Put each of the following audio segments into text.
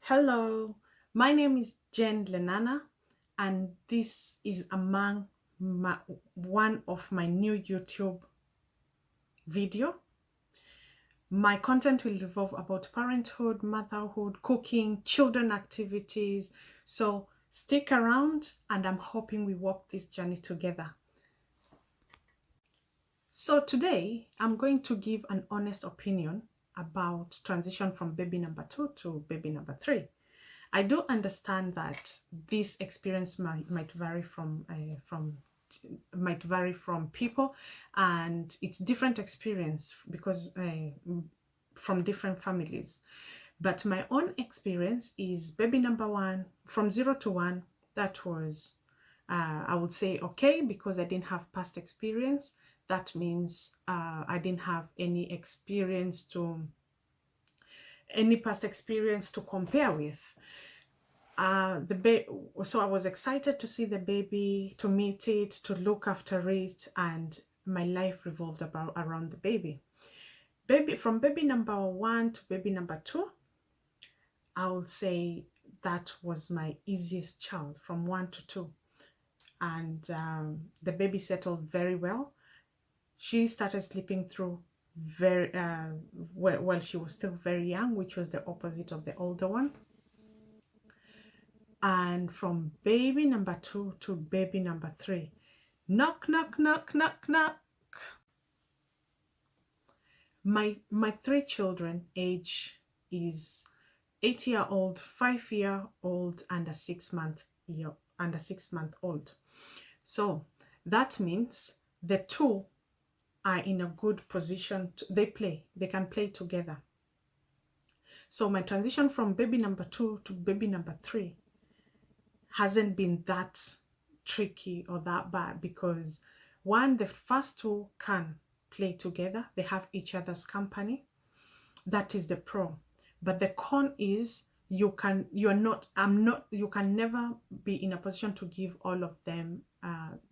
Hello, my name is Jen Lenana, and this is among one of my new YouTube video. My content will revolve about parenthood, motherhood, cooking, children activities. So stick around, and I'm hoping we walk this journey together. So today, I'm going to give an honest opinion about transition from baby number 2 to baby number 3. I do understand that this experience might vary from people, and it's different experience because from different families. But my own experience is baby number 1 from 0 to 1. That was I would say okay, because I didn't have past experience. That means I didn't have any past experience to compare with. So I was excited to see the baby, to meet it, to look after it, and my life revolved around the baby. From baby number 1 to baby number 2, I would say that was my easiest child from 1 to 2. And the baby settled very well. She started sleeping through very well. She was still very young, which was the opposite of the older one. And from baby number 2 to baby number 3, knock, knock, knock, knock, knock. My 3 children age is 8-year-old, 5-year-old, and a 6-month old. So that means the 2 are in a good position. They can play together. So my transition from baby number 2 to baby number 3 hasn't been that tricky or that bad, because the first 2 can play together. They have each other's company. That is the pro. But the con is you can never be in a position to give all of them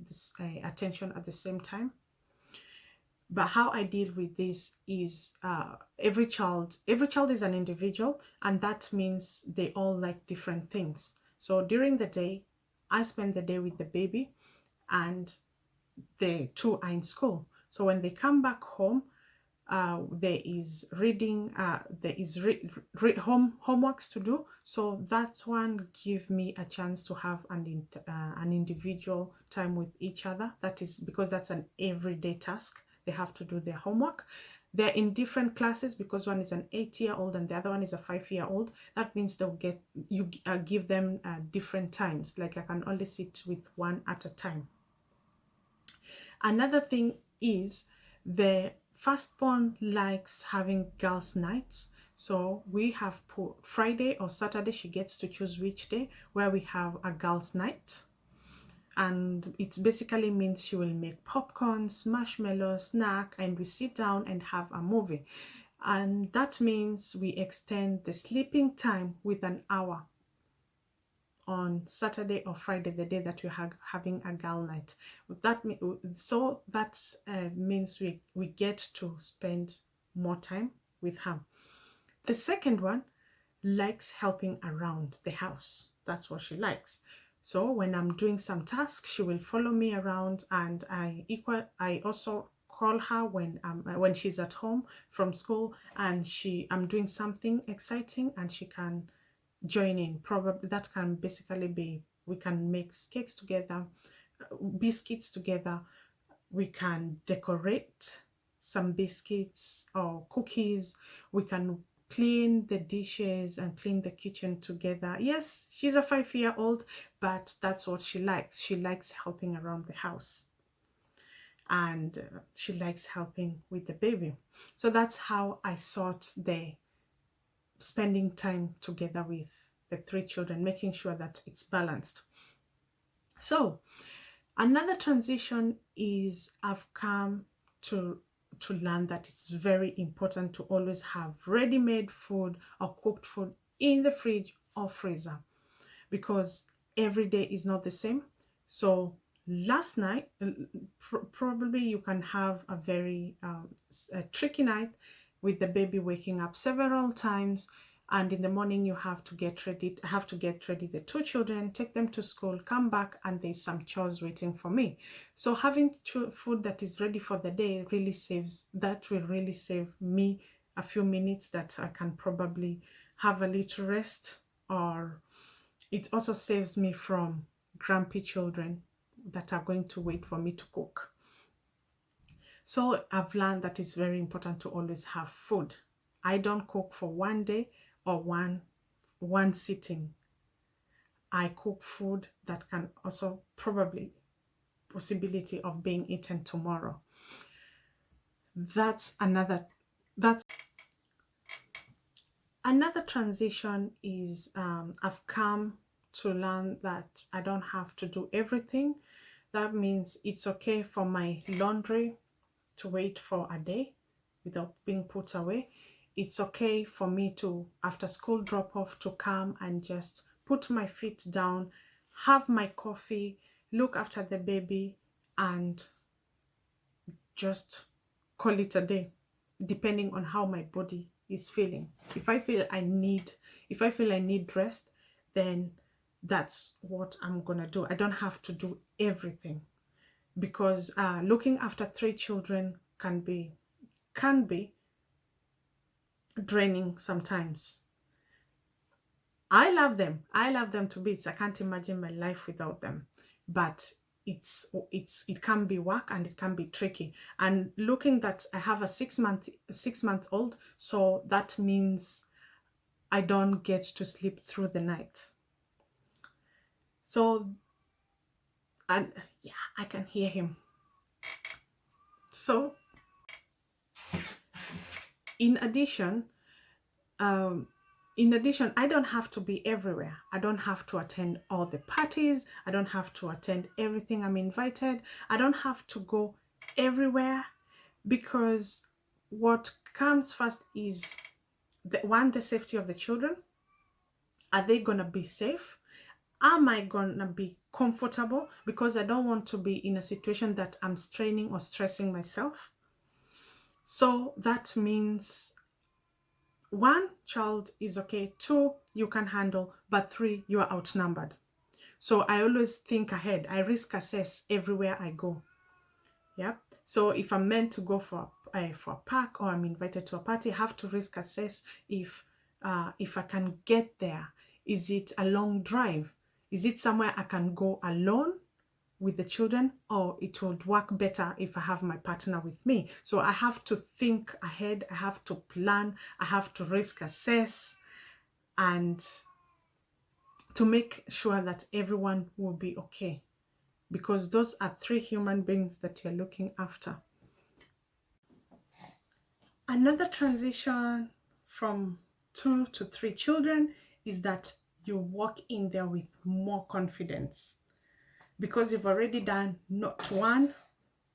this attention at the same time. But how I deal with this is every child is an individual, and that means they all like different things. So during the day, I spend the day with the baby, and the 2 are in school. So when they come back home, there is reading, there is homeworks to do. So that's one give me a chance to have an individual time with each other. That is because that's an everyday task. They have to do their homework. They're in different classes because one is an 8-year-old and the other one is a 5-year-old. That means you give them different times. Like I can only sit with one at a time. Another thing is the firstborn likes having girls' nights. So we have put Friday or Saturday, she gets to choose which day, where we have a girls' night. And it basically means she will make popcorns, marshmallows, snack, and we sit down and have a movie. And that means we extend the sleeping time with an hour on Saturday or Friday, the day that we're having a girl night. That means we get to spend more time with her. The second one likes helping around the house. That's what she likes. So when I'm doing some tasks, she will follow me around, and I also call her when she's at home from school and I'm doing something exciting, and she can join in. Probably that can basically be, we can make cakes together, biscuits together, we can decorate some biscuits or cookies, we can clean the dishes and clean the kitchen together. Yes, she's a 5-year-old, but that's what she likes. She likes helping around the house, and she likes helping with the baby. So that's how I sort the spending time together with the 3 children, making sure that it's balanced. So another transition is I've come to learn that it's very important to always have ready-made food or cooked food in the fridge or freezer, because every day is not the same. So last night, probably you can have a tricky night with the baby waking up several times, and in the morning you have to get ready, the two children, take them to school, come back, and there's some chores waiting for me. So having food that is ready for the day will really save me a few minutes that I can probably have a little rest, or it also saves me from grumpy children that are going to wait for me to cook. So I've learned that it's very important to always have food. I don't cook for one day or one sitting. I cook food that can also possibility of being eaten tomorrow. That's another transition is I've come to learn that I don't have to do everything. That means it's okay for my laundry to wait for a day without being put away. It's okay for me to, after school drop off, to come and just put my feet down, have my coffee, look after the baby, and just call it a day, depending on how my body is feeling. If I feel I need rest, then that's what I'm gonna do. I don't have to do everything, because looking after 3 children can be draining sometimes. I love them to bits. I can't imagine my life without them, but it can be work and it can be tricky. And looking that I have a 6-month old, so that means I don't get to sleep through the night. So, and yeah, I can hear him. So in addition, I don't have to be everywhere. I don't have to attend all the parties. I don't have to attend everything I'm invited. I don't have to go everywhere, because what comes first is the safety of the children. Are they gonna be safe? Am I gonna be comfortable? Because I don't want to be in a situation that I'm straining or stressing myself. So that means 1 child is okay, 2 you can handle, but 3 you are outnumbered. So I always think ahead. I risk assess everywhere I go. Yeah. So if I'm meant to go for a park, or I'm invited to a party, I have to risk assess if I can get there. Is it a long drive? Is it somewhere I can go alone with the children, or it would work better if I have my partner with me? So I have to think ahead, I have to plan, I have to risk assess, and to make sure that everyone will be okay, because those are 3 human beings that you're looking after. Another transition from 2 to 3 children is that you walk in there with more confidence, because you've already done not 1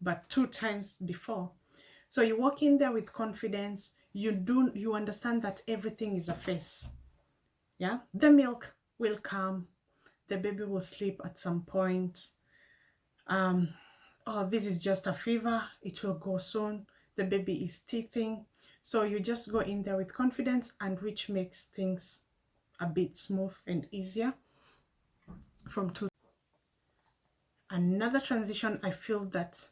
but 2 times before. So you walk in there with confidence. You understand that everything is a phase. Yeah, the milk will come, the baby will sleep at some point. Oh, this is just a fever, it will go soon, the baby is teething. So you just go in there with confidence, and which makes things a bit smooth and easier from 2. Another transition, I feel that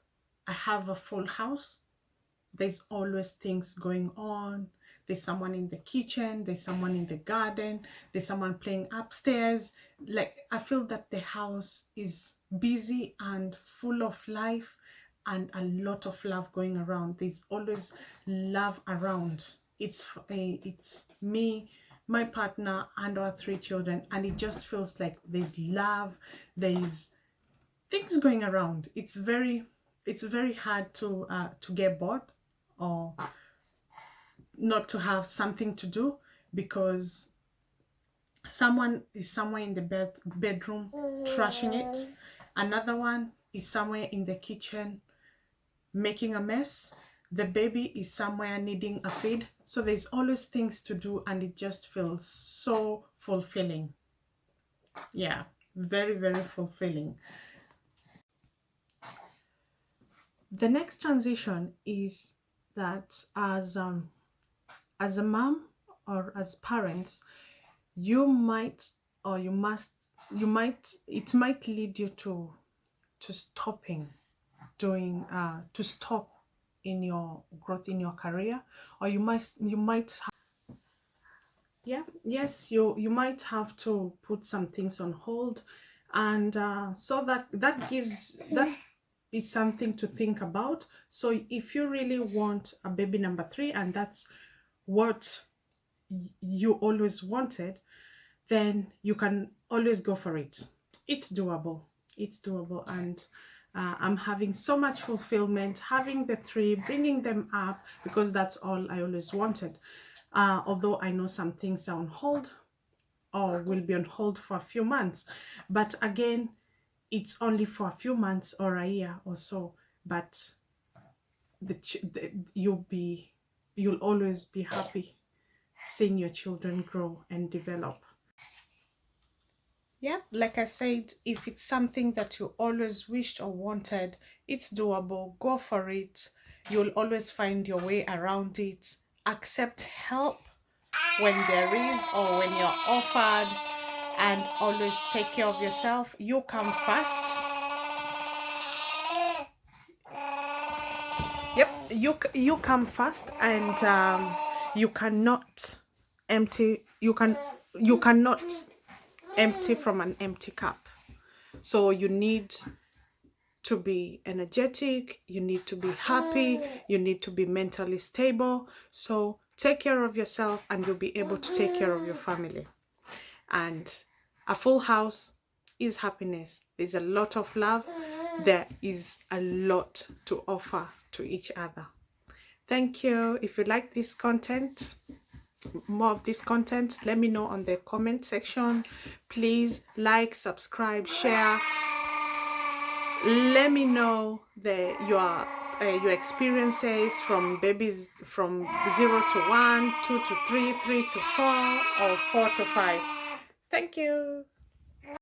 I have a full house. There's always things going on. There's someone in the kitchen, there's someone in the garden, there's someone playing upstairs. Like, I feel that the house is busy and full of life, and a lot of love going around. There's always love around. It's me, my partner, and our 3 children, and it just feels like there's love, there's things going around. It's very hard to get bored, or not to have something to do, because someone is somewhere in the bedroom trashing it, another one is somewhere in the kitchen making a mess, the baby is somewhere needing a feed. So there's always things to do, and it just feels so fulfilling. Yeah, very, very fulfilling. The next transition is that as a mom or as parents, you might, or you must, it might lead you to stopping doing, to stop in your growth in your career, or you might yeah, yes, you might have to put some things on hold, and so that is something to think about. So if you really want a baby number 3, and that's what you always wanted, then you can always go for it. It's doable. It's doable, and I'm having so much fulfillment having the 3, bringing them up, because that's all I always wanted. Although I know some things are on hold or will be on hold for a few months, but again, it's only for a few months or a year or so. But you'll always be happy seeing your children grow and develop. Yeah, like I said, if it's something that you always wished or wanted, it's doable. Go for it. You'll always find your way around it. Accept help when there is, or when you're offered, and always take care of yourself. You come first. Yep, you come first, and you cannot empty. You cannot empty from an empty cup. So you need to be energetic, you need to be happy, you need to be mentally stable. So take care of yourself, and you'll be able to take care of your family. And a full house is happiness. There's a lot of love. There is a lot to offer to each other. Thank you. If you like this content, more of this content, let me know on the comment section. Please like, subscribe, share. Let me know your experiences from babies from 0 to 1, 2 to 3, 3 to 4, or 4 to 5. Thank you.